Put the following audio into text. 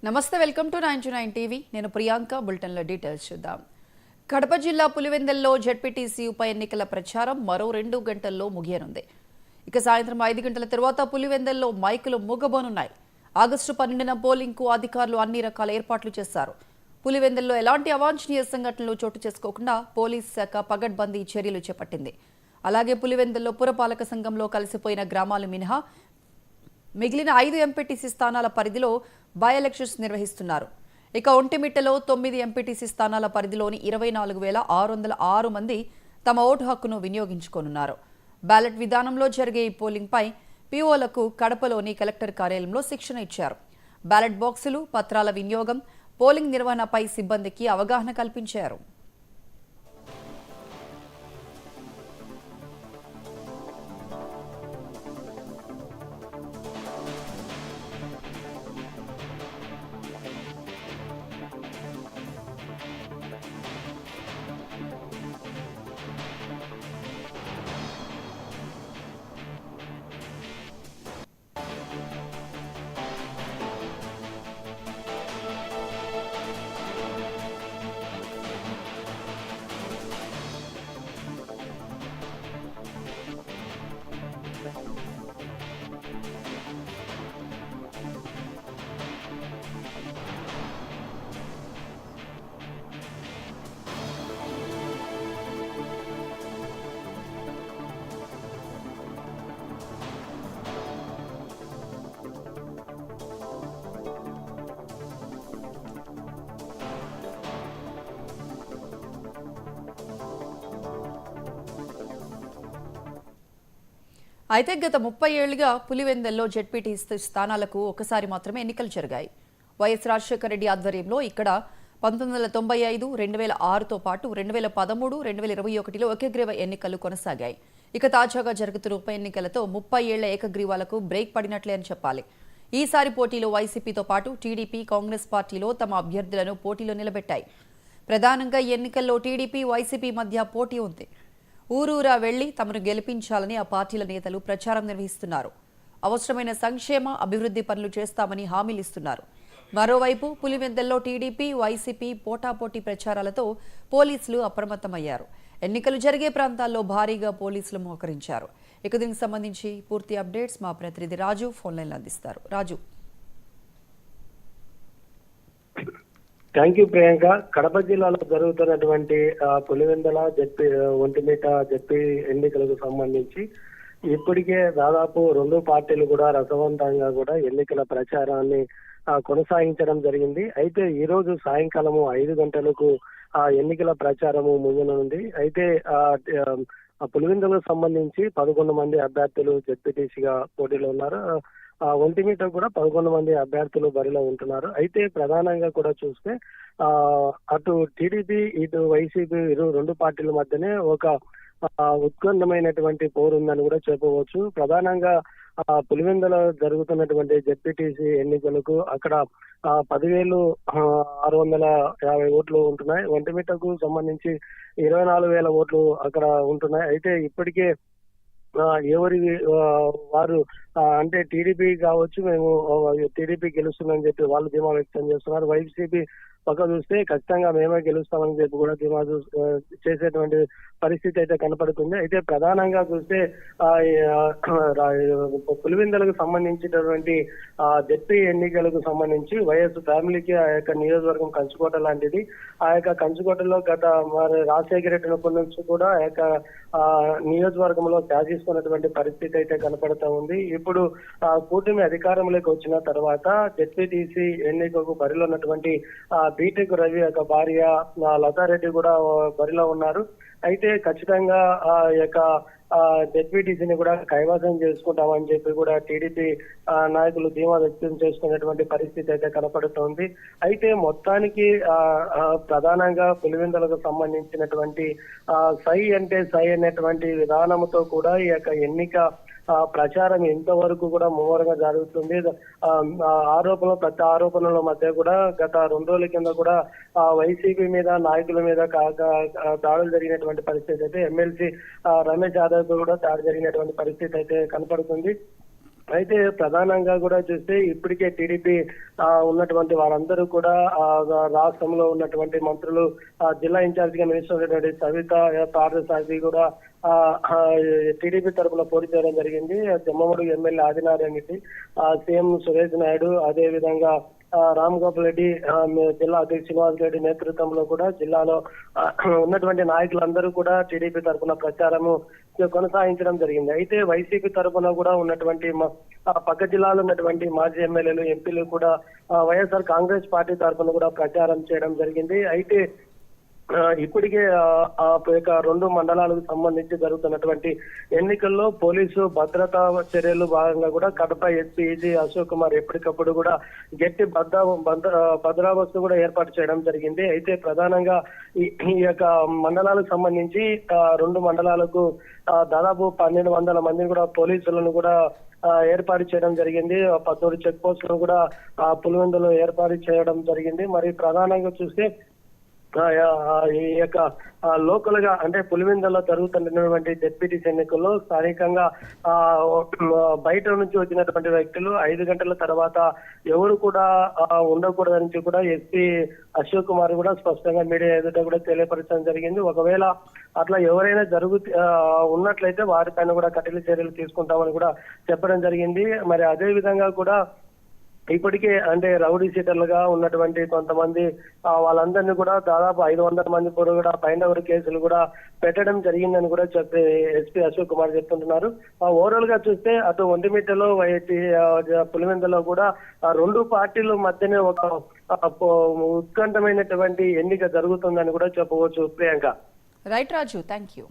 నమస్తే, welcome to 929 TV. నేను ప్రియాంక. బులెటిన్లో డీటెయిల్స్ చూద్దాం. కడప జిల్లా పులివెందుల్లో జెడ్పీటీసీ ఉప ఎన్నికల ప్రచారం మరో 2 గంటల్లో ముగియనుంది. ఇక సాయంత్రం 5 గంటల తర్వాత పులివెందుల్లో మైకులు మూగబోనున్నాయి. ఆగస్టు 12న పోలింగ్కు అధికారులు అన్ని రకాల ఏర్పాట్లు చేశారు. పులివెందుల్లో ఎలాంటి అవాంఛనీయ సంఘటనలు చోటు చేసుకోకుండా పోలీస్ శాఖ పగడ్బందీ చర్యలు చేపట్టింది. అలాగే పులివెందుల్లో పురపాలక సంఘంలో కలిసిపోయిన గ్రామాలు మినహా మిగిలిన 5 ఎంపీటీసీ స్థానాల పరిధిలో బై ఎలక్షన్స్ నిర్వహిస్తున్నారు. ఇక ఒంటిమిట్టలో 9 ఎంపీటీసీ స్థానాల పరిధిలోని 24,606 మంది తమ ఓటు హక్కును వినియోగించుకోనున్నారు. బ్యాలెట్ విధానంలో జరిగే ఈ పోలింగ్పై పీఓలకు కడపలోని కలెక్టర్ కార్యాలయంలో శిక్షణ ఇచ్చారు. బ్యాలెట్ బాక్సులు, పత్రాల వినియోగం, పోలింగ్ నిర్వహణపై సిబ్బందికి అవగాహన కల్పించారు. అయితే గత 30 ఏళ్లుగా పులివెందుల్లో జెడ్పీటీసీ స్థానాలకు ఒకసారి మాత్రమే ఎన్నికలు జరిగాయి. వైఎస్ రాజశేఖర రెడ్డి ఆధ్వర్యంలో ఇక్కడ 1995, 2006తో పాటు 2013, 2021లో ఏకగ్రీవ ఎన్నికలు కొనసాగాయి. ఇక తాజాగా జరుగుతున్న ఉప ఎన్నికలతో 30 ఏళ్ల ఏకగ్రీవాలకు బ్రేక్ పడినట్లే అని చెప్పాలి. ఈసారి పోటీలో వైసీపీతో పాటు టీడీపీ, కాంగ్రెస్ పార్టీలో తమ అభ్యర్థులను పోటీలో నిలబెట్టాయి. ప్రధానంగా ఈ ఎన్నికల్లో టీడీపీ, వైసీపీ మధ్య పోటీ ఉంది. ఊరూరా వెళ్లి తమను గెలిపించాలని ఆ పార్టీల నేతలు ప్రచారం నిర్వహిస్తున్నారు. అవసరమైన సంక్షేమ, అభివృద్ధి పనులు చేస్తామని హామీలిస్తున్నారు. మరోవైపు పులివెందుల్లో టీడీపీ, వైసీపీ పోటాపోటీ ప్రచారాలతో పోలీసులు అప్రమత్తమయ్యారు. ఎన్నికలు జరిగే ప్రాంతాల్లో భారీగా పోలీసులు మోహరించారు. ఇక దీనికి సంబంధించి పూర్తి అప్డేట్స్ మా ప్రతినిధి రాజు ఫోన్ లైన్లో అందిస్తారు. రాజు. Thank you Priyanka. కడప జిల్లాలో జరుగుతున్నటువంటి పులివెందుల ఒంటిమిట్ట జెడ్పీ ఎన్నికలకు సంబంధించి ఇప్పటికే దాదాపు 2 పార్టీలు కూడా రసవంతంగా కూడా ఎన్నికల ప్రచారాన్ని కొనసాగించడం జరిగింది. అయితే ఈ రోజు సాయంకాలము 5 గంటలకు ఎన్నికల ప్రచారము ముగియనుంది. అయితే పులివెందులకు సంబంధించి 11 మంది అభ్యర్థులు జెడ్పీటీసీగా పోటీలో ఉన్నారు. ఒంటిమిట్ట కూడా 11 మంది అభ్యర్థులు బరిలో ఉంటున్నారు. అయితే ప్రధానంగా కూడా చూస్తే అటు టీడీపీ, ఇటు వైసీపీ 2 పార్టీల మధ్యనే ఒక ఉత్కంఠమైనటువంటి పోరు ఉందని కూడా చెప్పవచ్చు. ప్రధానంగా పులివెందులో జరుగుతున్నటువంటి జెడ్పీటీసీ ఎన్నికలకు అక్కడ 10,650 ఓట్లు ఉంటున్నాయి. ఒంటిమిట్టకు సంబంధించి 24,000 ఓట్లు అక్కడ ఉంటున్నాయి. అయితే ఇప్పటికే ఎవరి వారు అంటే టీడీపీ కావచ్చు, మేము టీడీపీ గెలుస్తుందని చెప్పి వాళ్ళు ధీమా వ్యక్తం చేస్తున్నారు. వైసీపీ పక్క చూస్తే ఖచ్చితంగా మేమే గెలుస్తామని చెప్పి కూడా ధీమా చేసేటువంటి పరిస్థితి అయితే కనపడుతుంది. అయితే ప్రధానంగా చూస్తే పులివెందులకు సంబంధించినటువంటి జెడ్పీ ఎన్నికలకు సంబంధించి వైఎస్ ఫ్యామిలీకి ఆ యొక్క నియోజకవర్గం కంచుకోట లాంటిది. ఆ యొక్క కంచుకోటలో గత మరి రాజశేఖర రెడ్డి నుంచి కూడా ఆ యొక్క నియోజకవర్గంలో శాసిస్తున్నటువంటి పరిస్థితి అయితే కనపడతా ఉంది. ఇప్పుడు కూటమి అధికారంలోకి వచ్చిన తర్వాత జెడ్పీటీసీ ఎన్నికకు బరిలో ఉన్నటువంటి బీటెక్ రవి యొక్క భార్య లతారెడ్డి కూడా బరిలో ఉన్నారు. అయితే ఖచ్చితంగా ఆ యొక్క జెడ్పీటీసీని కూడా కైవసం చేసుకుంటామని చెప్పి కూడా టీడీపీ నాయకులు ధీమా వ్యక్తం చేసుకునేటువంటి పరిస్థితి అయితే కనపడుతోంది. అయితే మొత్తానికి ప్రధానంగా పులివెందులకు సంబంధించినటువంటి సై అంటే సై అనేటువంటి విధానంతో కూడా ఈ యొక్క ఎన్నిక ప్రచారం ఎంతవరకు కూడా ముమ్మరంగా జరుగుతుంది. ఆరోపణలు ప్రతి ఆరోపణల మధ్య కూడా గత 2 రోజుల కింద కూడా వైసీపీ మీద నాయకుల మీద దాడులు జరిగినటువంటి పరిస్థితి అయితే ఎమ్మెల్సీ రమేష్ యాదవ్ కూడా దాడి జరిగినటువంటి పరిస్థితి అయితే కనపడుతుంది. అయితే ప్రధానంగా కూడా చూస్తే ఇప్పటికే టీడీపీ ఉన్నటువంటి వారందరూ కూడా రాష్ట్రంలో ఉన్నటువంటి మంత్రులు, జిల్లా ఇన్ఛార్జ్ గా మినిస్టర్ ఉన్నటువంటి సవిత పార్థసారథి కూడా టీడీపీ తరఫున పోటీ చేయడం జరిగింది. జమ్మముడు ఎమ్మెల్యే ఆదినారాయణ రెడ్డి, సీఎం సురేష్ నాయుడు, అదే విధంగా రామ్ గోపాల్ రెడ్డి, జిల్లా అధ్యక్షుడు శ్రీనివాస్ రెడ్డి నేతృత్వంలో కూడా జిల్లాలో ఉన్నటువంటి నాయకులందరూ కూడా టీడీపీ తరఫున ప్రచారము కొనసాగించడం జరిగింది. అయితే వైసీపీ తరఫున కూడా ఉన్నటువంటి పక్క జిల్లాలో ఉన్నటువంటి మాజీ ఎమ్మెల్యేలు, ఎంపీలు కూడా వైఎస్ఆర్ కాంగ్రెస్ పార్టీ తరఫున కూడా ప్రచారం చేయడం జరిగింది. అయితే ఇప్పటికే రెండు మండలాలకు సంబంధించి జరుగుతున్నటువంటి ఎన్నికల్లో పోలీసు భద్రతా చర్యలు భాగంగా కూడా కడప ఎస్పీ ఈజీ అశోక్ కుమార్ ఎప్పటికప్పుడు కూడా గట్టి భద్రావస్తు కూడా ఏర్పాటు చేయడం జరిగింది. అయితే ప్రధానంగా ఈ యొక్క మండలాలకు సంబంధించి రెండు మండలాలకు దాదాపు 1200 మందిని కూడా పోలీసులను కూడా ఏర్పాటు చేయడం జరిగింది. 14 చెక్ పోస్టులను కూడా పులివెందులో ఏర్పాటు చేయడం జరిగింది. మరి ప్రధానంగా చూస్తే ఈ యొక్క లోకల్ గా అంటే పులివెందులో జరుగుతున్నటువంటి జెడ్పీటీసీ ఎన్నికల్లో స్థానికంగా బయట నుంచి వచ్చినటువంటి వ్యక్తులు 5 గంటల తర్వాత ఎవరు కూడా ఉండకూడదని కూడా ఎస్పీ అశోక్ కుమార్ కూడా స్పష్టంగా మీడియా ఎదుట కూడా తెలియపరచడం జరిగింది. ఒకవేళ అట్లా ఎవరైనా ఉన్నట్లయితే వారిపైన కూడా కఠిన చర్యలు తీసుకుంటామని కూడా చెప్పడం జరిగింది. మరి అదే విధంగా కూడా ఇప్పటికే అంటే రౌడీ షీటర్లుగా ఉన్నటువంటి కొంతమంది వాళ్ళందరినీ కూడా దాదాపు 500 మంది కూడా బైండవర్ కేసులు కూడా పెట్టడం జరిగిందని కూడా ఎస్పీ అశోక్ కుమార్ చెప్తుంటున్నారు. ఓవరాల్ గా చూస్తే అటు ఒంటిమిట్టలో పులివెందులో కూడా రెండు పార్టీల మధ్యనే ఒక ఉత్కంఠమైనటువంటి ఎన్నిక జరుగుతుందని కూడా చెప్పవచ్చు. Priyanka. Right Raju, thank you.